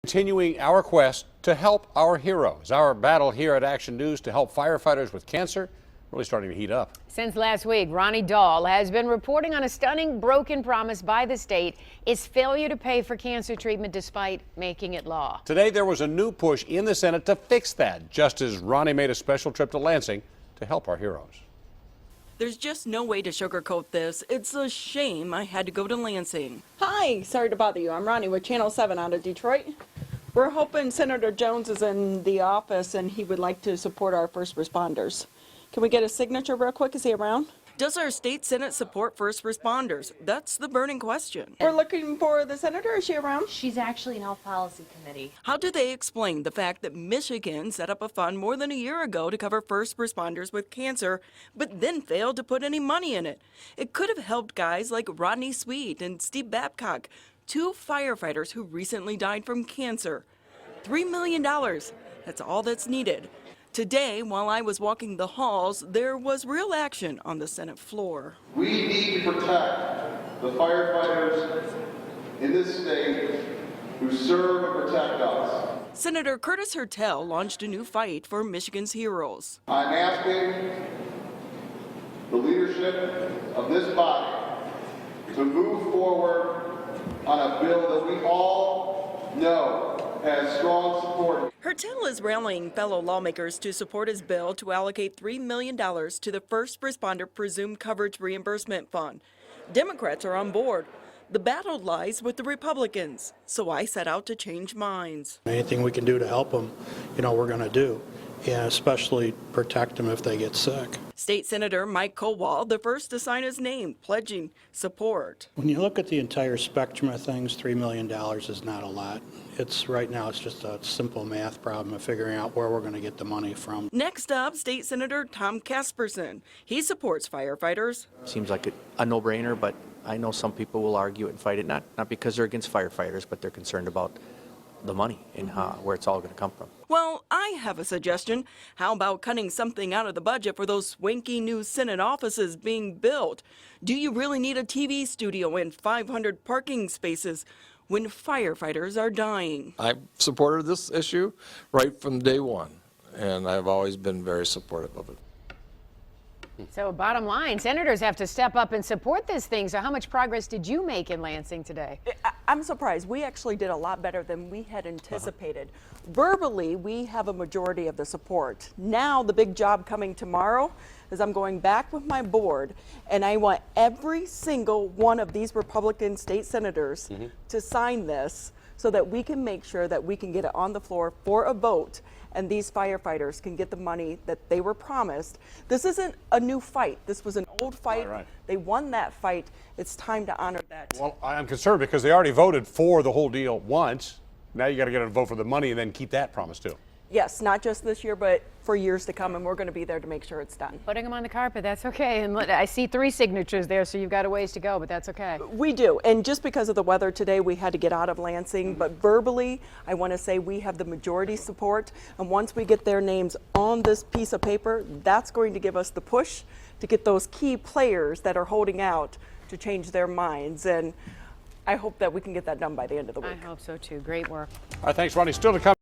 Continuing our quest to help our heroes. Our battle here at Action News to help firefighters with cancer really starting to heat up. Since last week, Ronnie Dahl has been reporting on a stunning broken promise by the state, its failure to pay for cancer treatment despite making it law. Today there was a new push in the Senate to fix that, just as Ronnie made a special trip to Lansing to help our heroes. There's just no way to sugarcoat this. It's a shame I had to go to Lansing. Hi, sorry to bother you. I'm Ronnie with Channel 7 out of Detroit. We're hoping Senator Jones is in the office and he would like to support our first responders. Can we get a signature real quick? Is he around? Does our state Senate support first responders? That's the burning question. We're looking for the senator. Is she around? She's actually in Health Policy Committee. How do they explain the fact that Michigan set up a fund more than a year ago to cover first responders with cancer, but then failed to put any money in it? It could have helped guys like Rodney Sweet and Steve Babcock, two firefighters who recently died from cancer. $3 million. That's all that's needed. Today, while I was walking the halls, there was real action on the Senate floor. We need to protect the firefighters in this state who serve and protect us. Senator Curtis Hertel launched a new fight for Michigan's heroes. I'm asking the leadership of this body to move forward on a bill that we all know has strong support. Hertel is rallying fellow lawmakers to support his bill to allocate $3 million to the First Responder Presumed Coverage Reimbursement Fund. Democrats are on board. The battle lies with the Republicans, so I set out to change minds. Anything we can do to help them, we're going to do, and especially protect them if they get sick. State Senator Mike Kowal, the first to sign his name, pledging support. When you look at the entire spectrum of things, $3 million is not a lot. Right now it's just a simple math problem of figuring out where we're going to get the money from. Next up, State Senator Tom Casperson. He supports firefighters. Seems like a no-brainer, but I know some people will argue it and fight it, not because they're against firefighters, but they're concerned about the money and where it's all going to come from. Well, I have a suggestion. How about cutting something out of the budget for those swanky new Senate offices being built? Do you really need a TV studio and 500 parking spaces when firefighters are dying? I've supported this issue right from day one, and I've always been very supportive of it. So bottom line, senators have to step up and support this thing. So how much progress did you make in Lansing today? I'm surprised. We actually did a lot better than we had anticipated. Verbally, we have a majority of the support. Now the big job coming tomorrow is I'm going back with my board, and I want every single one of these Republican state senators to sign this so that we can make sure that we can get it on the floor for a vote and these firefighters can get the money that they were promised. This isn't a new fight. This was an old fight. Right. They won that fight. It's time to honor that. Well, I'm concerned because they already voted for the whole deal once. Now you got to get a vote for the money and then keep that promise too. Yes, not just this year, but for years to come, and we're going to be there to make sure it's done. Putting them on the carpet, that's okay. And I see 3 signatures there, so you've got a ways to go, but that's okay. We do, and just because of the weather today, we had to get out of Lansing, but verbally, I want to say we have the majority support, and once we get their names on this piece of paper, that's going to give us the push to get those key players that are holding out to change their minds, and I hope that we can get that done by the end of the week. I hope so too. Great work. All right, thanks, Ronnie. Still to come.